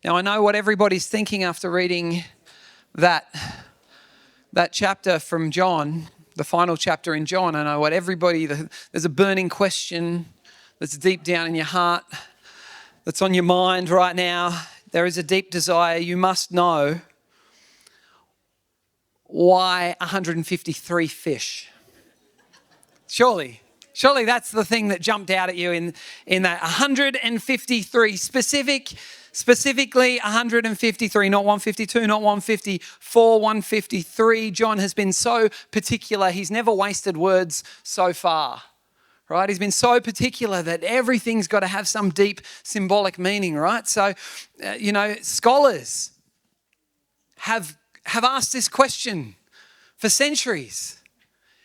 Now, I know what everybody's thinking after reading that chapter from John, the final chapter in John. I know what there's a burning question that's deep down in your heart, that's on your mind right now. There is a deep desire. You must know why 153 fish. Surely that's the thing that jumped out at you in that 153 specifically 153, not 152, not 154, 153. John has been so particular. He's never wasted words so far, right? He's been so particular that everything's got to have some deep symbolic meaning, right? So, scholars have asked this question for centuries.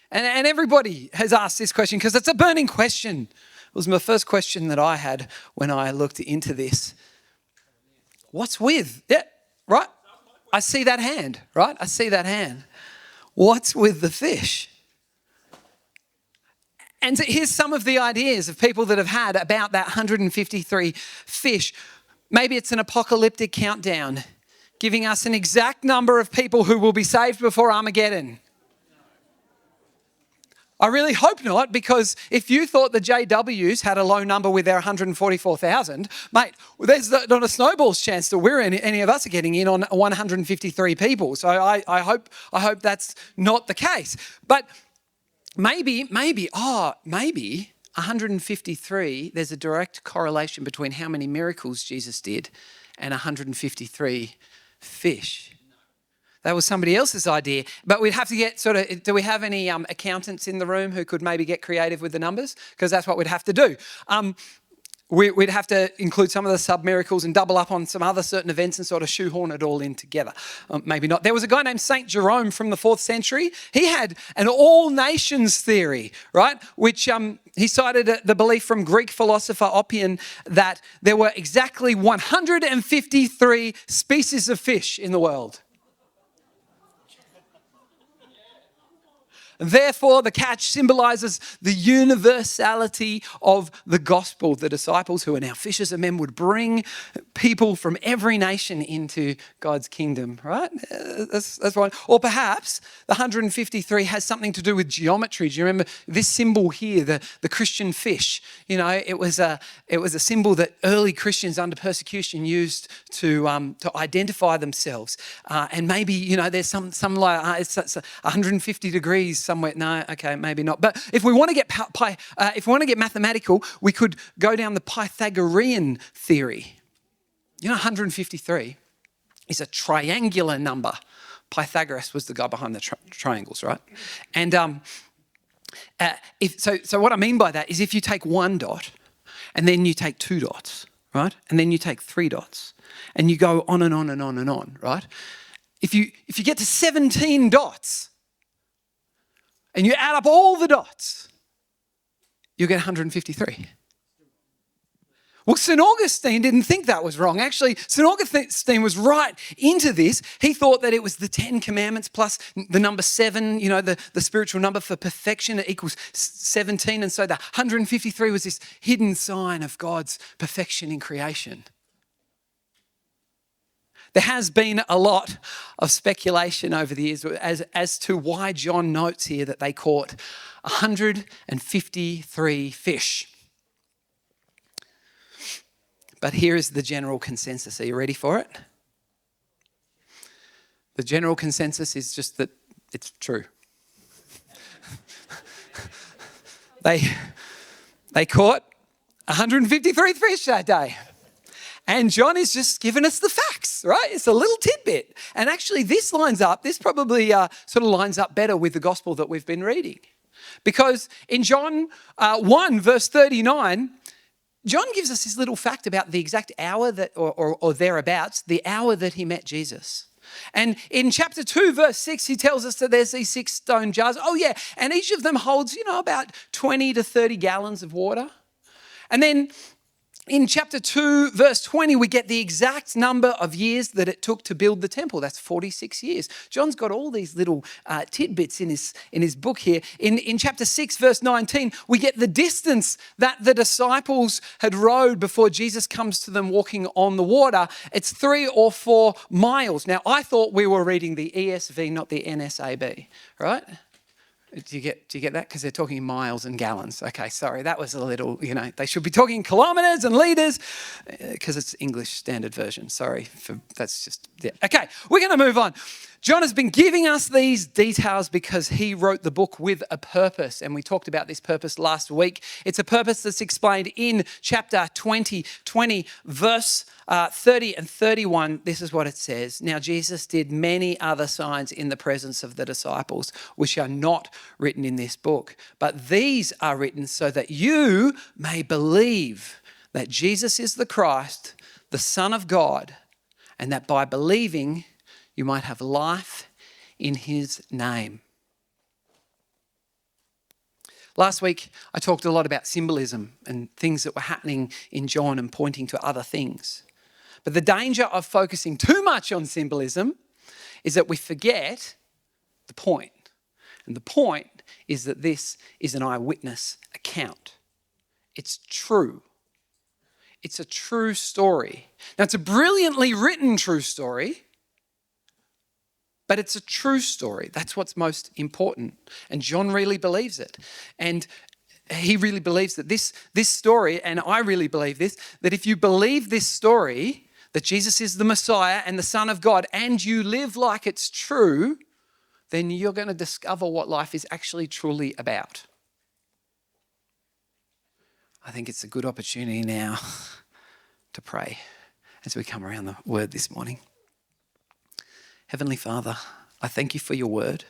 And everybody has asked this question because it's a burning question. It was my first question that I had when I looked into this. What's with? Yeah, right? I see that hand, right? I see that hand. What's with the fish? And here's some of the ideas of people that have had about that 153 fish. Maybe it's an apocalyptic countdown, giving us an exact number of people who will be saved before Armageddon. I really hope not, because if you thought the JWs had a low number with their 144,000, mate, there's not a snowball's chance that any of us are getting in on 153 people. So I hope that's not the case. But maybe 153, there's a direct correlation between how many miracles Jesus did and 153 fish. That was somebody else's idea. But we'd have to get do we have any accountants in the room who could maybe get creative with the numbers? Because that's what we'd have to do. We'd have to include some of the sub-miracles and double up on some other certain events and sort of shoehorn it all in together. Maybe not. There was a guy named St. Jerome from the 4th century. He had an all-nations theory, right? Which he cited the belief from Greek philosopher Oppian that there were exactly 153 species of fish in the world. Therefore, the catch symbolizes the universality of the gospel. The disciples, who are now fishers of men, would bring people from every nation into God's kingdom, right? That's right. Or perhaps the 153 has something to do with geometry. Do you remember this symbol here, the Christian fish? It was a symbol that early Christians under persecution used to identify themselves. And maybe, there's some like it's 150 degrees somewhere. No, okay, maybe not. But if we want to get mathematical, we could go down the Pythagorean theory. 153 is a triangular number. Pythagoras was the guy behind the triangles, right? And so what I mean by that is if you take one dot and then you take two dots, right? And then you take three dots and you go on and on and on and on, right? If you get to 17 dots, and you add up all the dots, you get 153. Well, St. Augustine didn't think that was wrong. Actually, St. Augustine was right into this. He thought that it was the 10 commandments plus the number 7, the spiritual number for perfection. It equals 17. And so the 153 was this hidden sign of God's perfection in creation. There has been a lot of speculation over the years as to why John notes here that they caught 153 fish. But here is the general consensus. Are you ready for it? The general consensus is just that it's true. They caught 153 fish that day. And John is just giving us the facts, right? It's a little tidbit. And actually this probably sort of lines up better with the gospel that we've been reading. Because in John 1 verse 39, John gives us this little fact about the exact hour that, or thereabouts, the hour that he met Jesus. And in chapter 2 verse 6, he tells us that there's these 6 stone jars. Oh yeah, and each of them holds, about 20 to 30 gallons of water. And then In chapter 2, verse 20, we get the exact number of years that it took to build the temple. That's 46 years. John's got all these little tidbits in his book here. In chapter 6, verse 19, we get the distance that the disciples had rowed before Jesus comes to them walking on the water. It's 3 or 4 miles. Now, I thought we were reading the ESV, not the NSAB, right? Do you get that? Because they're talking miles and gallons. Okay, sorry, that was a little, they should be talking kilometres and litres because it's English Standard Version. Sorry, that's just, yeah. Okay, we're going to move on. John has been giving us these details because he wrote the book with a purpose, and we talked about this purpose last week. It's a purpose that's explained in chapter 20, verse 30 and 31. This is what it says. Now Jesus did many other signs in the presence of the disciples, which are not written in this book, but these are written so that you may believe that Jesus is the Christ, the Son of God, and that by believing you might have life in his name. Last week, I talked a lot about symbolism and things that were happening in John and pointing to other things. But the danger of focusing too much on symbolism is that we forget the point. And the point is that this is an eyewitness account. It's true. It's a true story. Now, it's a brilliantly written true story, but it's a true story. That's what's most important. And John really believes it. And he really believes that this story, and I really believe this, that if you believe this story, that Jesus is the Messiah and the Son of God, and you live like it's true, then you're going to discover what life is actually truly about. I think it's a good opportunity now to pray as we come around the word this morning. Heavenly Father, I thank you for your word.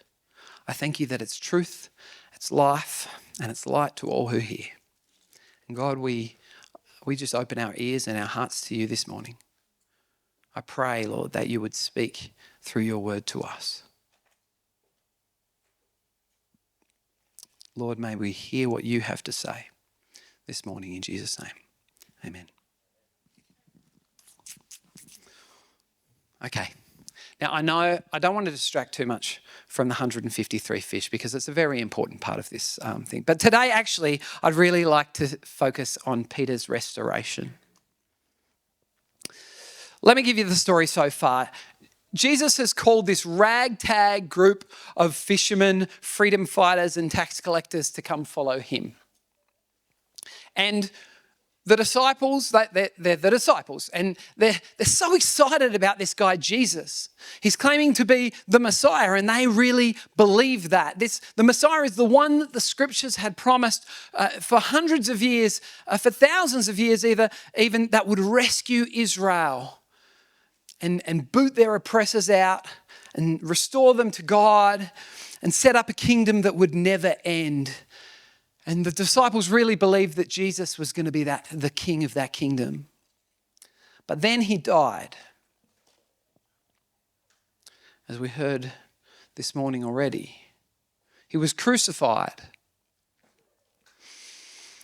I thank you that it's truth, it's life, and it's light to all who hear. And God, we just open our ears and our hearts to you this morning. I pray, Lord, that you would speak through your word to us. Lord, may we hear what you have to say this morning in Jesus' name. Amen. Okay. Now, I know I don't want to distract too much from the 153 fish because it's a very important part of this thing. But today, actually, I'd really like to focus on Peter's restoration. Let me give you the story so far. Jesus has called this ragtag group of fishermen, freedom fighters, and tax collectors to come follow him. And the disciples, they're the disciples, and they're so excited about this guy, Jesus. He's claiming to be the Messiah, and they really believe that. The Messiah is the one that the scriptures had promised for hundreds of years, for thousands of years even, that would rescue Israel and boot their oppressors out and restore them to God and set up a kingdom that would never end. And the disciples really believed that Jesus was going to be the king of that kingdom. But then he died. As we heard this morning already, he was crucified.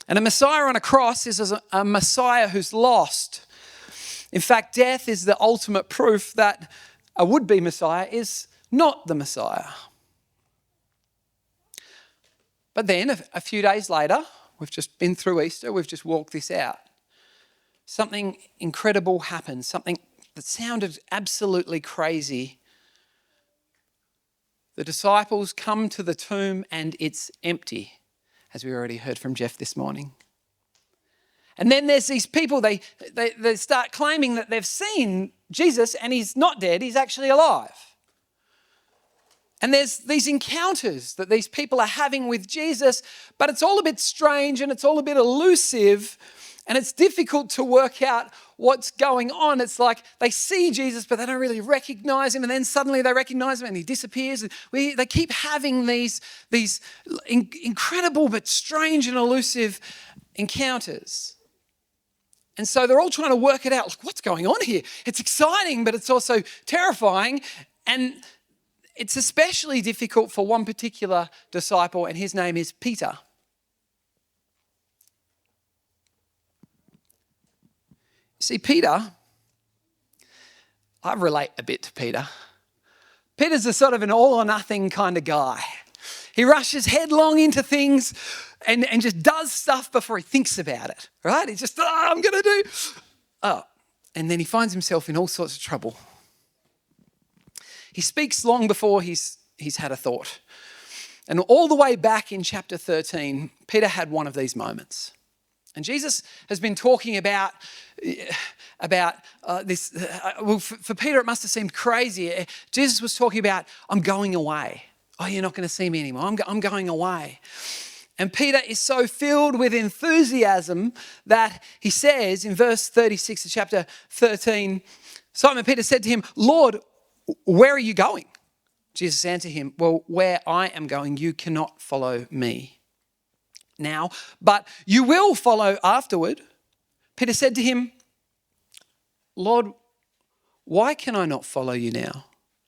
And a Messiah on a cross is a Messiah who's lost. In fact, death is the ultimate proof that a would-be Messiah is not the Messiah. But then a few days later, we've just been through Easter, we've just walked this out. Something incredible happened, something that sounded absolutely crazy. The disciples come to the tomb and it's empty, as we already heard from Jeff this morning. And then there's these people, they start claiming that they've seen Jesus and he's not dead, he's actually alive. And there's these encounters that these people are having with Jesus, but it's all a bit strange and it's all a bit elusive and it's difficult to work out what's going on. It's like they see Jesus, but they don't really recognize him, and then suddenly they recognize him and he disappears. They keep having these incredible but strange and elusive encounters. And so they're all trying to work it out. Like, what's going on here? It's exciting, but it's also terrifying. And it's especially difficult for one particular disciple, and his name is Peter. See, Peter, I relate a bit to Peter. Peter's a sort of an all or nothing kind of guy. He rushes headlong into things and just does stuff before he thinks about it, right? He's just, I'm going to do. And then he finds himself in all sorts of trouble. He speaks long before he's had a thought. And all the way back in chapter 13, Peter had one of these moments. And Jesus has been talking about this. Well, for Peter, it must have seemed crazy. Jesus was talking about, I'm going away. Oh, you're not going to see me anymore. I'm going away. And Peter is so filled with enthusiasm that he says in verse 36 of chapter 13, Simon Peter said to him, Lord, where are you going? Jesus answered him, well, where I am going, you cannot follow me now, but you will follow afterward. Peter said to him, Lord, why can I not follow you now?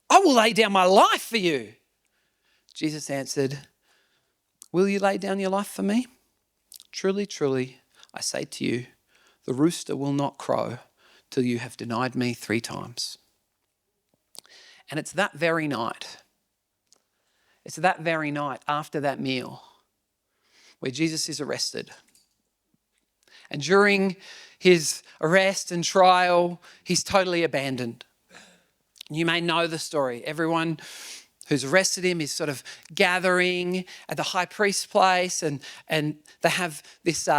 I will lay down my life for you. Jesus answered, will you lay down your life for me? Truly, truly, I say to you, the rooster will not crow till you have denied me 3 times. And it's that very night after that meal where Jesus is arrested. And during his arrest and trial, he's totally abandoned. You may know the story. Everyone who's arrested him is sort of gathering at the high priest's place, and they have this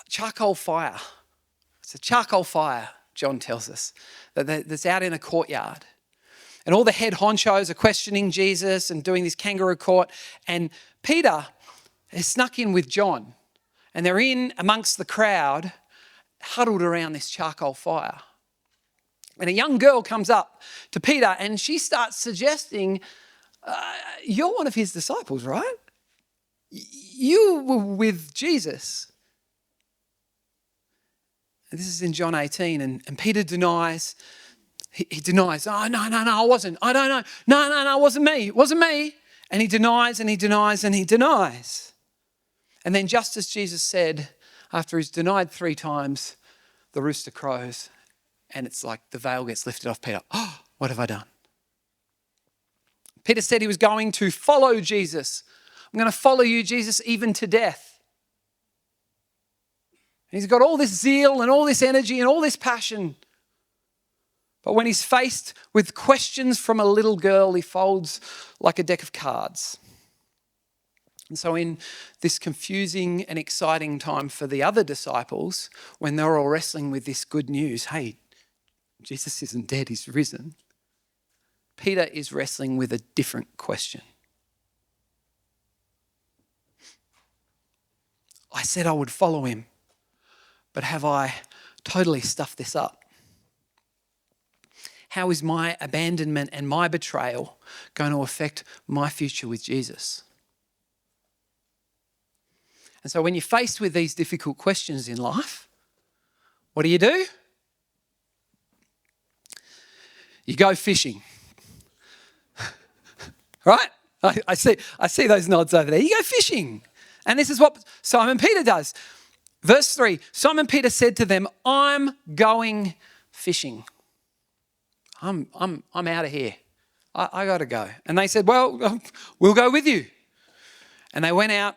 charcoal fire. It's a charcoal fire, John tells us, that's out in a courtyard. And all the head honchos are questioning Jesus and doing this kangaroo court. And Peter has snuck in with John. And they're in amongst the crowd, huddled around this charcoal fire. And a young girl comes up to Peter and she starts suggesting, you're one of his disciples, right? You were with Jesus. And this is in John 18. And Peter denies. He denies, oh, no, I wasn't. I don't know. No, it wasn't me. It wasn't me. And he denies and he denies and he denies. And then just as Jesus said, after he's denied 3 times, the rooster crows and it's like the veil gets lifted off Peter. Oh, what have I done? Peter said he was going to follow Jesus. I'm going to follow you, Jesus, even to death. And he's got all this zeal and all this energy and all this passion. But when he's faced with questions from a little girl, he folds like a deck of cards. And so in this confusing and exciting time for the other disciples, when they're all wrestling with this good news, hey, Jesus isn't dead, he's risen, Peter is wrestling with a different question. I said I would follow him, but have I totally stuffed this up? How is my abandonment and my betrayal going to affect my future with Jesus? And so when you're faced with these difficult questions in life, what do? You go fishing. Right? I see those nods over there. You go fishing. And this is what Simon Peter does. Verse 3, Simon Peter said to them, I'm going fishing. I'm out of here. I got to go. And they said, well, we'll go with you. And they went out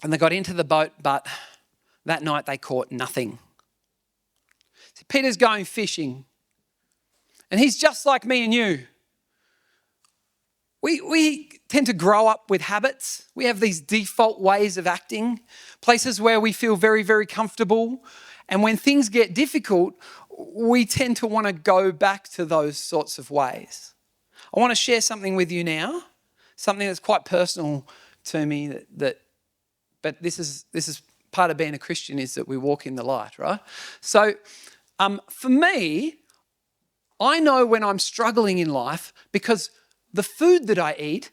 and they got into the boat, but that night they caught nothing. See, Peter's going fishing. And he's just like me and you. We tend to grow up with habits. We have these default ways of acting, places where we feel very, very comfortable. And when things get difficult, we tend to want to go back to those sorts of ways. I want to share something with you now, something that's quite personal to me, but this is part of being a Christian, is that we walk in the light, right? So for me, I know when I'm struggling in life because the food that I eat,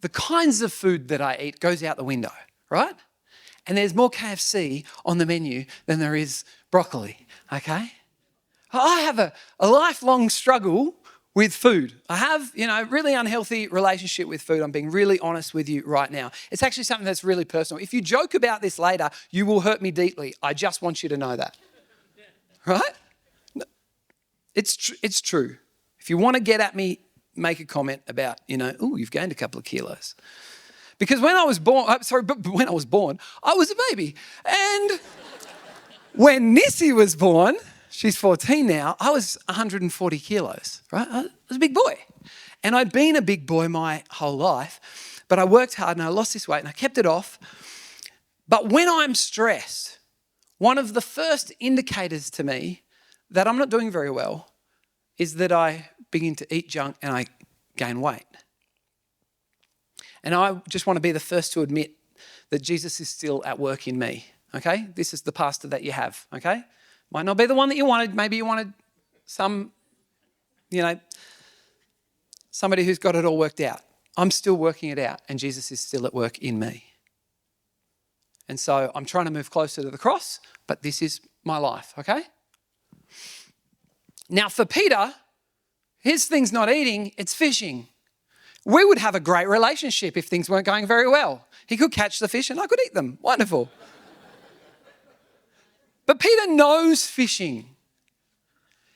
the kinds of food that I eat goes out the window, right? And there's more KFC on the menu than there is broccoli, okay? I have a lifelong struggle with food. I have, a really unhealthy relationship with food. I'm being really honest with you right now. It's actually something that's really personal. If you joke about this later, you will hurt me deeply. I just want you to know that, right? It's true. If you want to get at me, make a comment about, you've gained a couple of kilos. Because when I was born, when I was born, I was a baby. And when Nissy was born, she's 14 now, I was 140 kilos, right? I was a big boy. And I'd been a big boy my whole life, but I worked hard and I lost this weight and I kept it off. But when I'm stressed, one of the first indicators to me that I'm not doing very well is that I begin to eat junk and I gain weight. And I just want to be the first to admit that Jesus is still at work in me, okay? This is the pastor that you have, okay? Might not be the one that you wanted. Maybe you wanted somebody who's got it all worked out. I'm still working it out and Jesus is still at work in me. And so I'm trying to move closer to the cross, but this is my life, okay? Now for Peter, his thing's not eating, it's fishing. We would have a great relationship if things weren't going very well. He could catch the fish and I could eat them. Wonderful. But Peter knows fishing.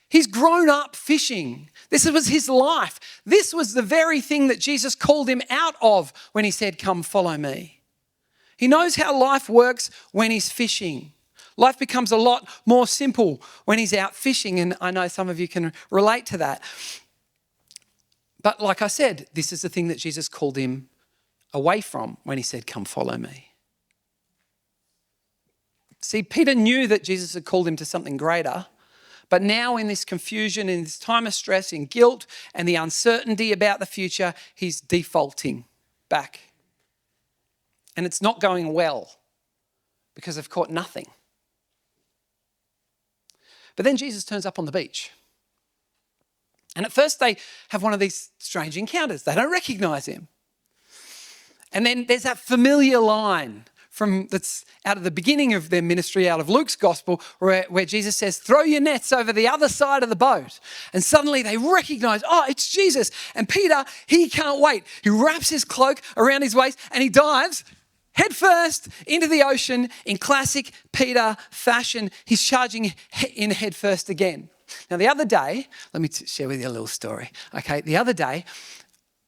He's grown up fishing. This was his life. This was the very thing that Jesus called him out of when he said, "Come, follow me." He knows how life works when he's fishing. Life becomes a lot more simple when he's out fishing, and I know some of you can relate to that. But like I said, this is the thing that Jesus called him away from when he said, "Come follow me." See, Peter knew that Jesus had called him to something greater, but now in this confusion, in this time of stress, in guilt and the uncertainty about the future, he's defaulting back. And it's not going well because they've caught nothing. But then Jesus turns up on the beach. And at first they have one of these strange encounters. They don't recognize him. And then there's that familiar line that's out of the beginning of their ministry, out of Luke's gospel, where Jesus says, "Throw your nets over the other side of the boat." And suddenly they recognize, oh, it's Jesus. And Peter, he can't wait. He wraps his cloak around his waist and he dives headfirst into the ocean in classic Peter fashion. He's charging in headfirst again. Now, the other day, let me share with you a little story. Okay, the other day,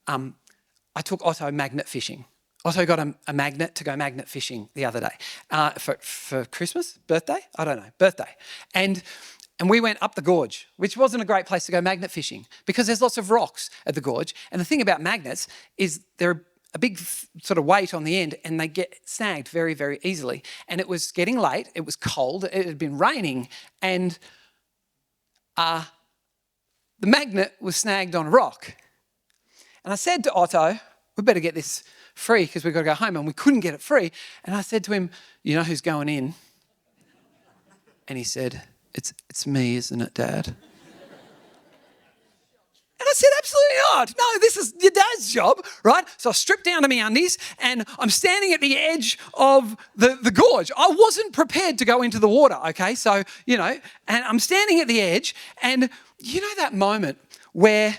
I took Otto magnet fishing. Otto got a magnet to go magnet fishing the other day for Christmas, birthday? I don't know, birthday. And we went up the gorge, which wasn't a great place to go magnet fishing because there's lots of rocks at the gorge. And the thing about magnets is they're a big sort of weight on the end and they get snagged very, very easily. And it was getting late, it was cold, it had been raining, and the magnet was snagged on a rock. And I said to Otto, we better get this free because we've got to go home, and we couldn't get it free. And I said to him, "You know who's going in?" And he said, It's me, isn't it, Dad? And I said, "Absolutely not. No, this is your dad's job," right? So I stripped down to my undies and I'm standing at the edge of the gorge. I wasn't prepared to go into the water, okay? So, and I'm standing at the edge, and that moment where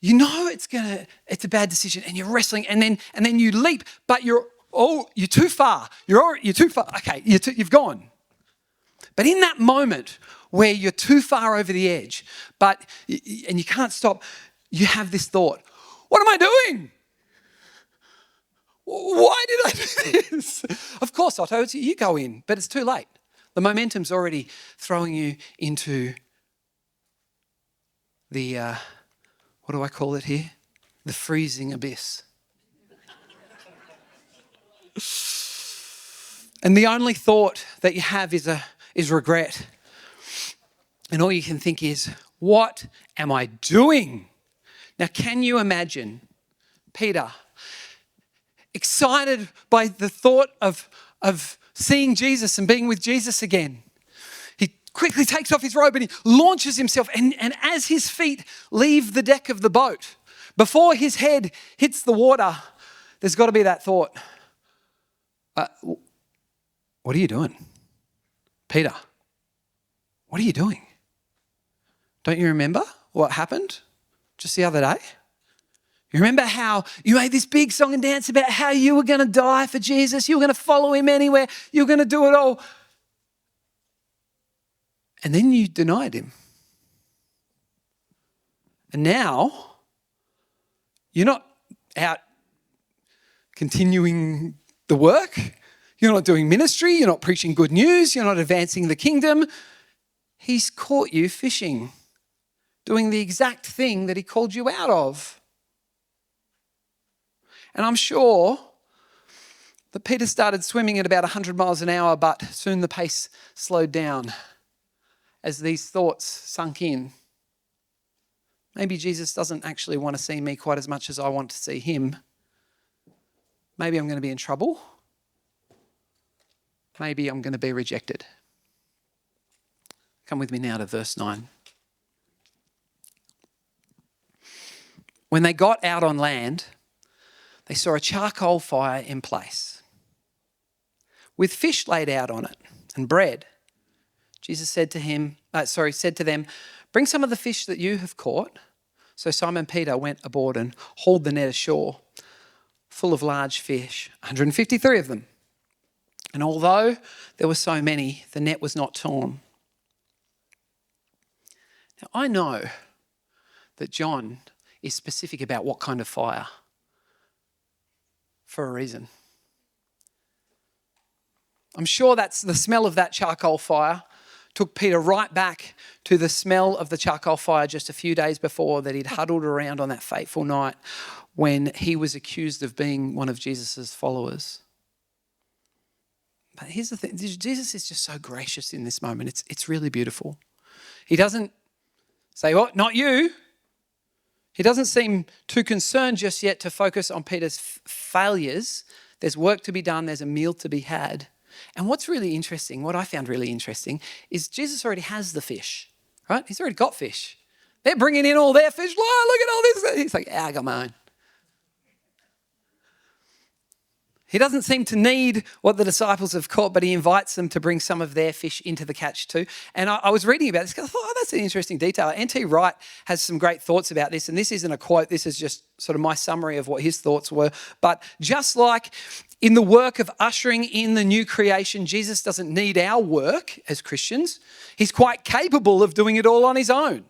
it's a bad decision and you're wrestling and then you leap, but you're too far. You're too far. Okay, you've gone. But in that moment where you're too far over the edge, and you can't stop, you have this thought, what am I doing? Why did I do this? Of course, Otto, you go in, but it's too late. The momentum's already throwing you into the, what do I call it here? The freezing abyss. And the only thought that you have is regret. And all you can think is, what am I doing? Now, can you imagine Peter excited by the thought of seeing Jesus and being with Jesus again? He quickly takes off his robe and he launches himself. And as his feet leave the deck of the boat, before his head hits the water, there's got to be that thought, what are you doing? Peter, what are you doing? Don't you remember what happened just the other day? You remember how you made this big song and dance about how you were going to die for Jesus, you were going to follow him anywhere, you were going to do it all. And then you denied him. And now you're not out continuing the work. You're not doing ministry. You're not preaching good news. You're not advancing the kingdom. He's caught you fishing, doing the exact thing that he called you out of. And I'm sure that Peter started swimming at about 100 miles an hour, but soon the pace slowed down as these thoughts sunk in. Maybe Jesus doesn't actually want to see me quite as much as I want to see him. Maybe I'm going to be in trouble. Maybe I'm going to be rejected. Come with me now to verse 9. When they got out on land, they saw a charcoal fire in place, with fish laid out on it and bread. Jesus said to them, "Bring some of the fish that you have caught." So Simon Peter went aboard and hauled the net ashore, full of large fish, 153 of them. And although there were so many, the net was not torn. Now I know that John is specific about what kind of fire for a reason. I'm sure that's the smell of that charcoal fire took Peter right back to the smell of the charcoal fire just a few days before that he'd huddled around on that fateful night when he was accused of being one of Jesus' followers. But here's the thing, Jesus is just so gracious in this moment. It's really beautiful. He doesn't say, "Well, not you." He doesn't seem too concerned just yet to focus on Peter's failures. There's work to be done. There's a meal to be had. And what's really interesting, what I found really interesting, is Jesus already has the fish, right? He's already got fish. They're bringing in all their fish. Oh, look at all this. He's like, I got mine. He doesn't seem to need what the disciples have caught, but he invites them to bring some of their fish into the catch too. And I was reading about this because I thought, that's an interesting detail. N.T. Wright has some great thoughts about this, and this isn't a quote. This is just sort of my summary of what his thoughts were. But just like in the work of ushering in the new creation, Jesus doesn't need our work as Christians. He's quite capable of doing it all on his own.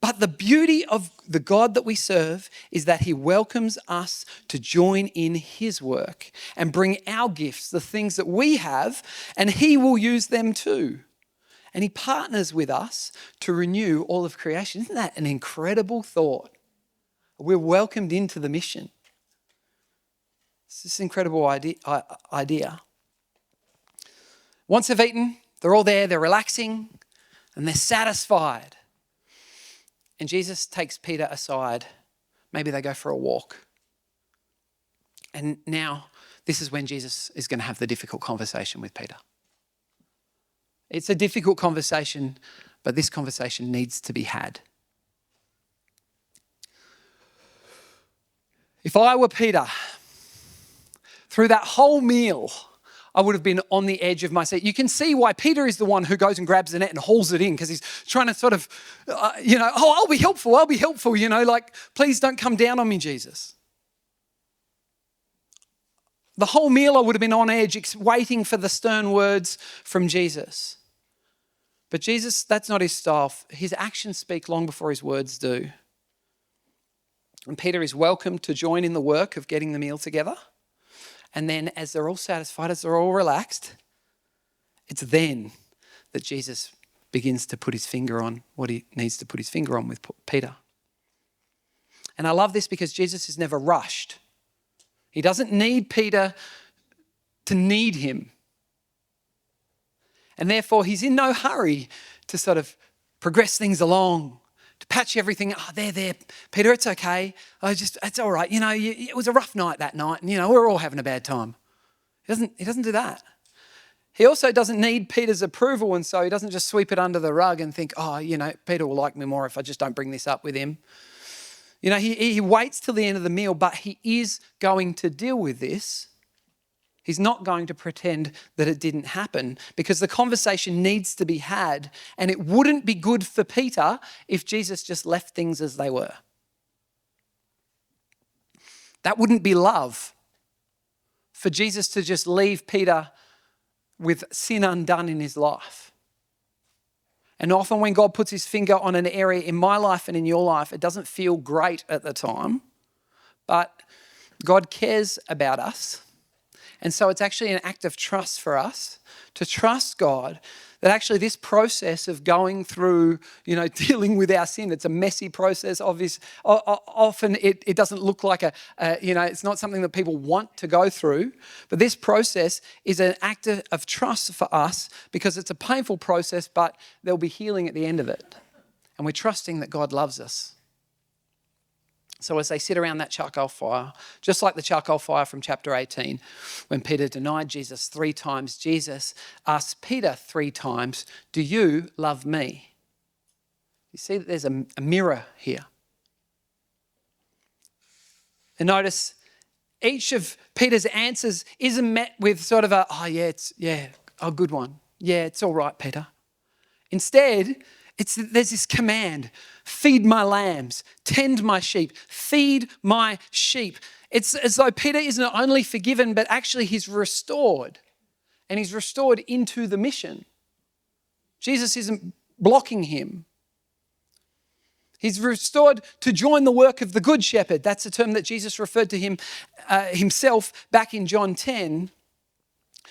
But the beauty of the God that we serve is that he welcomes us to join in his work and bring our gifts, the things that we have, and he will use them too. And he partners with us to renew all of creation. Isn't that an incredible thought? We're welcomed into the mission. It's this incredible idea. Once they've eaten, they're all there, they're relaxing, and they're satisfied. And Jesus takes Peter aside. Maybe they go for a walk. And now this is when Jesus is going to have the difficult conversation with Peter. It's a difficult conversation, but this conversation needs to be had. If I were Peter, through that whole meal, I would have been on the edge of my seat. You can see why Peter is the one who goes and grabs the net and hauls it in, because he's trying to sort of, I'll be helpful, like, please don't come down on me, Jesus. The whole meal I would have been on edge, waiting for the stern words from Jesus. But Jesus, that's not his style. His actions speak long before his words do. And Peter is welcome to join in the work of getting the meal together. And then as they're all satisfied, as they're all relaxed, it's then that Jesus begins to put his finger on what he needs to put his finger on with Peter. And I love this because Jesus is never rushed. He doesn't need Peter to need him. And therefore, he's in no hurry to sort of progress things along, to patch everything. There, Peter, it's okay. It's all right. It was a rough night that night, and we're all having a bad time. He doesn't do that. He also doesn't need Peter's approval, and so he doesn't just sweep it under the rug and think, Peter will like me more if I just don't bring this up with him. He waits till the end of the meal, but he is going to deal with this. He's not going to pretend that it didn't happen, because the conversation needs to be had, and it wouldn't be good for Peter if Jesus just left things as they were. That wouldn't be love, for Jesus to just leave Peter with sin undone in his life. And often when God puts his finger on an area in my life and in your life, it doesn't feel great at the time, but God cares about us. And so it's actually an act of trust for us to trust God that actually this process of going through, dealing with our sin, it's a messy process. Often it doesn't look like it's not something that people want to go through. But this process is an act of trust for us because it's a painful process, but there'll be healing at the end of it. And we're trusting that God loves us. So as they sit around that charcoal fire, just like the charcoal fire from chapter 18, when Peter denied Jesus 3 times, Jesus asked Peter 3 times, "Do you love me?" You see that there's a mirror here. And notice each of Peter's answers isn't met with sort of a good one. Yeah, it's all right, Peter. Instead, there's this command: feed my lambs, tend my sheep, feed my sheep. It's as though Peter isn't only forgiven, but actually he's restored. And he's restored into the mission. Jesus isn't blocking him. He's restored to join the work of the Good Shepherd. That's a term that Jesus referred to himself back in John 10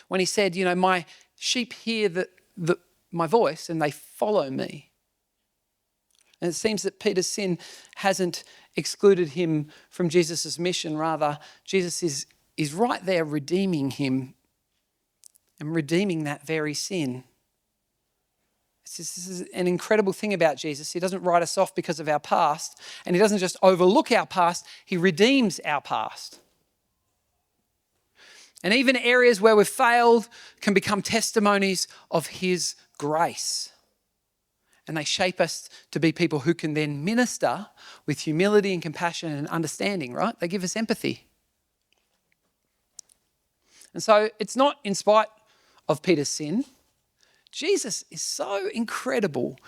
when he said, my sheep hear my voice and they follow me. And it seems that Peter's sin hasn't excluded him from Jesus' mission. Rather, Jesus is right there redeeming him and redeeming that very sin. This is an incredible thing about Jesus. He doesn't write us off because of our past, and he doesn't just overlook our past, he redeems our past. And even areas where we've failed can become testimonies of his grace. And they shape us to be people who can then minister with humility and compassion and understanding, right? They give us empathy. And so it's not in spite of Peter's sin. Jesus is so incredible.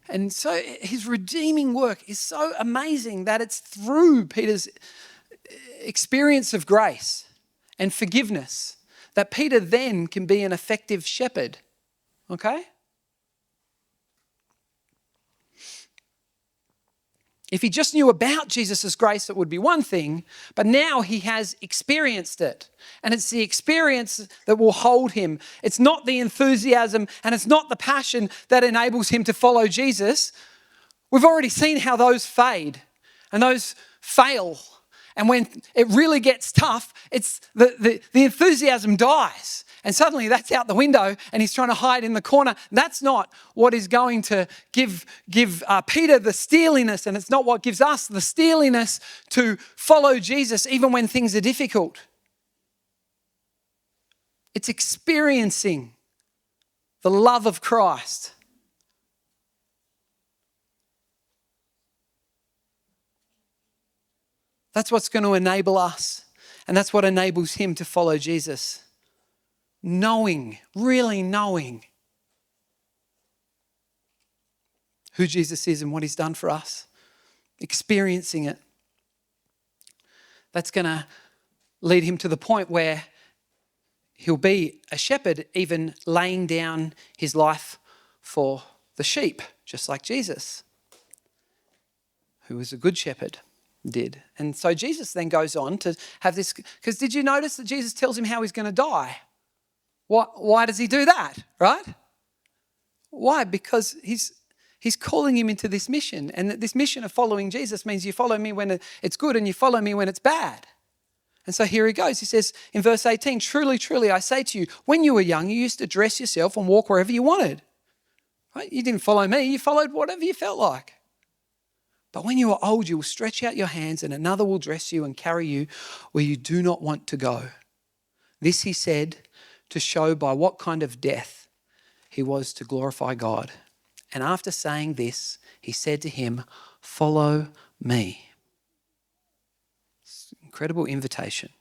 And so his redeeming work is so amazing that it's through Peter's experience of grace and forgiveness that Peter then can be an effective shepherd. Okay? If he just knew about Jesus' grace, it would be one thing, but now he has experienced it. And it's the experience that will hold him. It's not the enthusiasm and it's not the passion that enables him to follow Jesus. We've already seen how those fade and those fail. And when it really gets tough, it's the enthusiasm dies. And suddenly that's out the window and he's trying to hide in the corner. That's not what is going to give Peter the steeliness, and it's not what gives us the steeliness to follow Jesus even when things are difficult. It's experiencing the love of Christ. That's what's going to enable us, and that's what enables him to follow Jesus. Really knowing who Jesus is and what he's done for us, experiencing it. That's going to lead him to the point where he'll be a shepherd, even laying down his life for the sheep, just like Jesus, who was a good shepherd, did. And so Jesus then goes on to have this, because did you notice that Jesus tells him how he's going to die? Why does he do that, right? Why? Because he's calling him into this mission. And this mission of following Jesus means you follow me when it's good and you follow me when it's bad. And so here he goes. He says in verse 18, "Truly, truly, I say to you, when you were young, you used to dress yourself and walk wherever you wanted." Right? You didn't follow me. You followed whatever you felt like. But when you are old, you will stretch out your hands and another will dress you and carry you where you do not want to go. This he said to show by what kind of death he was to glorify God. And after saying this, he said to him, "Follow me." It's an incredible invitation.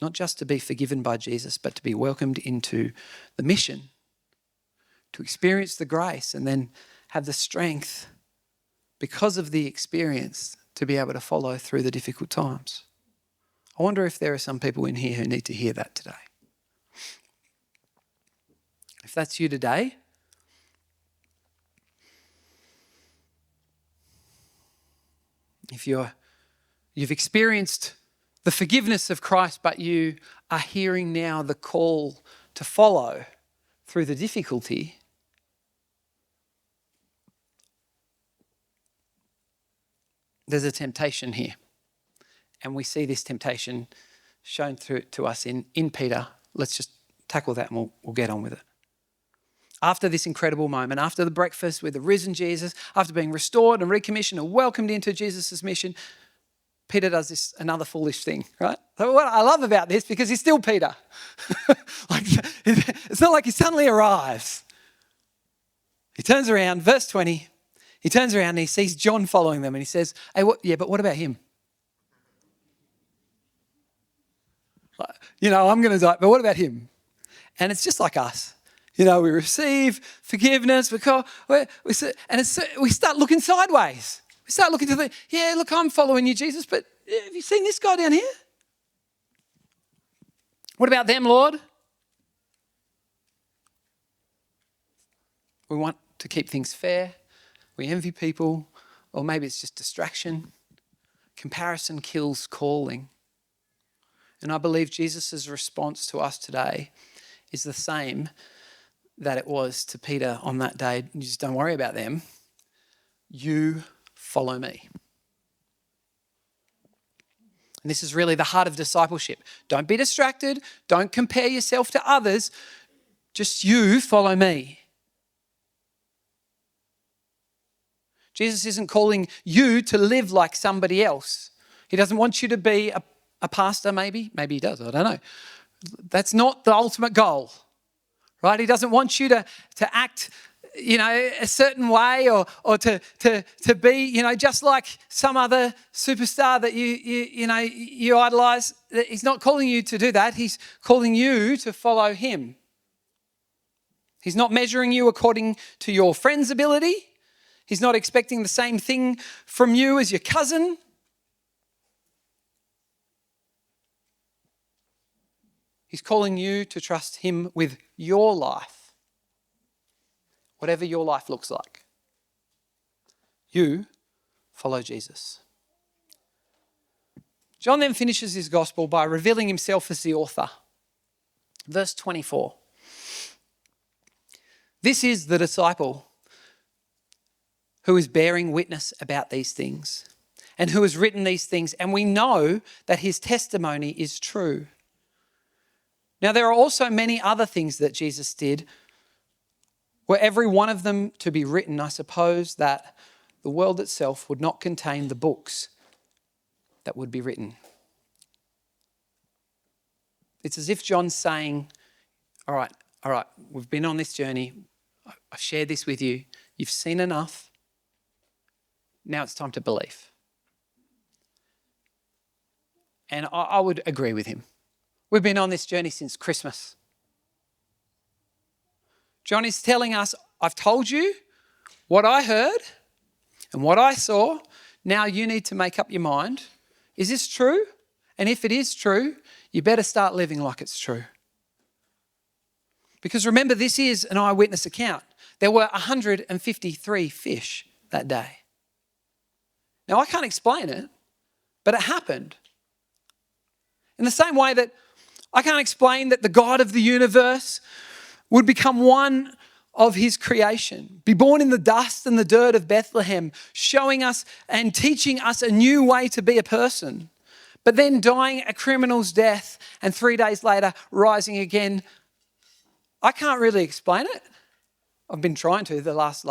Not just to be forgiven by Jesus, but to be welcomed into the mission, to experience the grace and then have the strength because of the experience to be able to follow through the difficult times. I wonder if there are some people in here who need to hear that today. If that's you today, If you've experienced the forgiveness of Christ, but you are hearing now the call to follow through the difficulty, there's a temptation here. And we see this temptation shown through to us in Peter. Let's just tackle that and we'll get on with it. After this incredible moment, after the breakfast with the risen Jesus, after being restored and recommissioned and welcomed into Jesus' mission, Peter does another foolish thing, right? So what I love about this, because he's still Peter. It's not like he suddenly arrives. He turns around, verse 20, he turns around and he sees John following them and he says, hey, but what about him? I'm going to die, but what about him? And it's just like us. We receive forgiveness, we start looking sideways. We start looking to look, I'm following you, Jesus, but have you seen this guy down here? What about them, Lord? We want to keep things fair. We envy people, or maybe it's just distraction. Comparison kills calling. And I believe Jesus' response to us today is the same that it was to Peter on that day. You just don't worry about them. You follow me. And this is really the heart of discipleship. Don't be distracted. Don't compare yourself to others. Just you follow me. Jesus isn't calling you to live like somebody else. He doesn't want you to be a pastor, maybe. Maybe he does, I don't know. That's not the ultimate goal, right? He doesn't want you to act, a certain way or to be, just like some other superstar that you idolize. He's not calling you to do that. He's calling you to follow him. He's not measuring you according to your friend's ability. He's not expecting the same thing from you as your cousin. He's calling you to trust him with your life, whatever your life looks like. You follow Jesus. John then finishes his gospel by revealing himself as the author. Verse 24. This is the disciple who is bearing witness about these things and who has written these things, and we know that his testimony is true. Now, there are also many other things that Jesus did. Were every one of them to be written, I suppose that the world itself would not contain the books that would be written. It's as if John's saying, all right, we've been on this journey. I've shared this with you. You've seen enough. Now it's time to believe. And I would agree with him. We've been on this journey since Christmas. John is telling us, I've told you what I heard and what I saw. Now you need to make up your mind. Is this true? And if it is true, you better start living like it's true. Because remember, this is an eyewitness account. There were 153 fish that day. Now, I can't explain it, but it happened. In the same way that I can't explain that the God of the universe would become one of his creation, be born in the dust and the dirt of Bethlehem, showing us and teaching us a new way to be a person, but then dying a criminal's death and 3 days later rising again. I can't really explain it. I've been trying to the last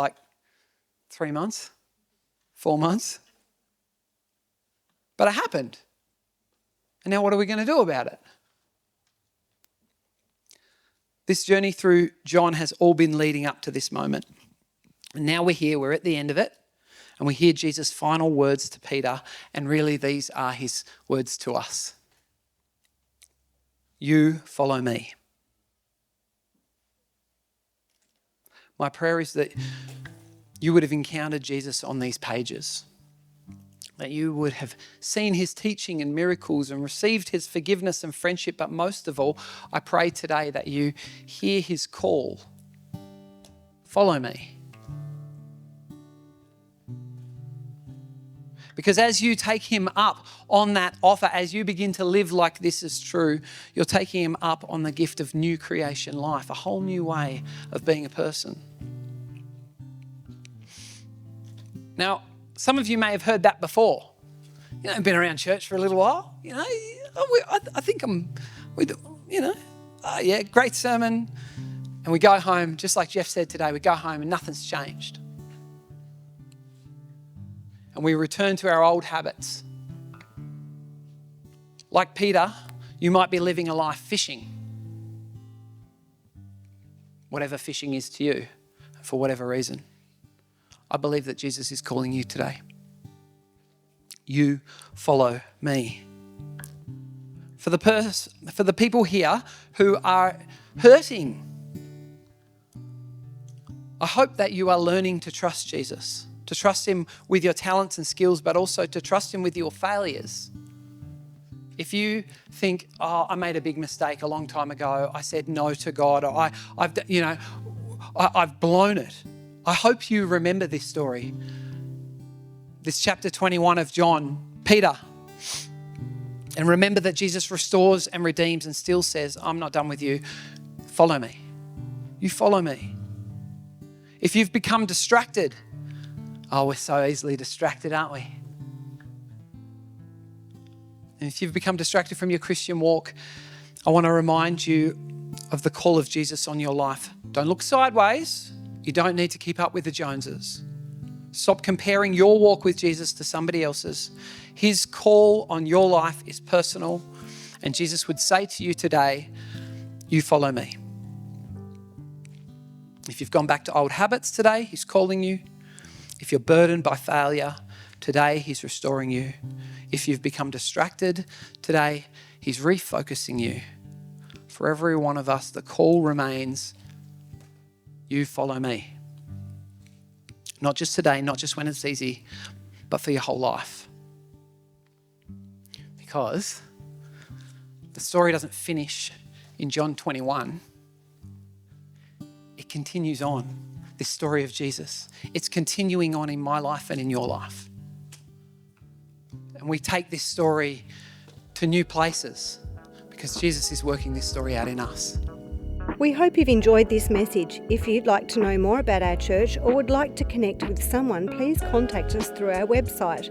3 months, 4 months. But it happened. And now what are we going to do about it? This journey through John has all been leading up to this moment. And now we're here, we're at the end of it, and we hear Jesus' final words to Peter, and really these are his words to us. You follow me. My prayer is that you would have encountered Jesus on these pages, that you would have seen his teaching and miracles and received his forgiveness and friendship. But most of all, I pray today that you hear his call. Follow me. Because as you take him up on that offer, as you begin to live like this is true, you're taking him up on the gift of new creation life, a whole new way of being a person. Now, some of you may have heard that before. You know, been around church for a little while. You know, I think great sermon. And we go home, just like Jeff said today, we go home and nothing's changed. And we return to our old habits. Like Peter, you might be living a life fishing. Whatever fishing is to you, for whatever reason. I believe that Jesus is calling you today. You follow me. For the people here who are hurting, I hope that you are learning to trust Jesus. To trust him with your talents and skills, but also to trust him with your failures. If you think, I made a big mistake a long time ago, I said no to God, or I've blown it. I hope you remember this story. This chapter 21 of John, Peter. And remember that Jesus restores and redeems and still says, I'm not done with you. Follow me. You follow me. If you've become distracted, we're so easily distracted, aren't we? And if you've become distracted from your Christian walk, I want to remind you of the call of Jesus on your life. Don't look sideways. You don't need to keep up with the Joneses. Stop comparing your walk with Jesus to somebody else's. His call on your life is personal. And Jesus would say to you today, you follow me. If you've gone back to old habits today, he's calling you. If you're burdened by failure, today he's restoring you. If you've become distracted today, he's refocusing you. For every one of us, the call remains, you follow me. Not just today, not just when it's easy, but for your whole life. Because the story doesn't finish in John 21. It continues on. This story of Jesus. It's continuing on in my life and in your life. And we take this story to new places because Jesus is working this story out in us. We hope you've enjoyed this message. If you'd like to know more about our church or would like to connect with someone, please contact us through our website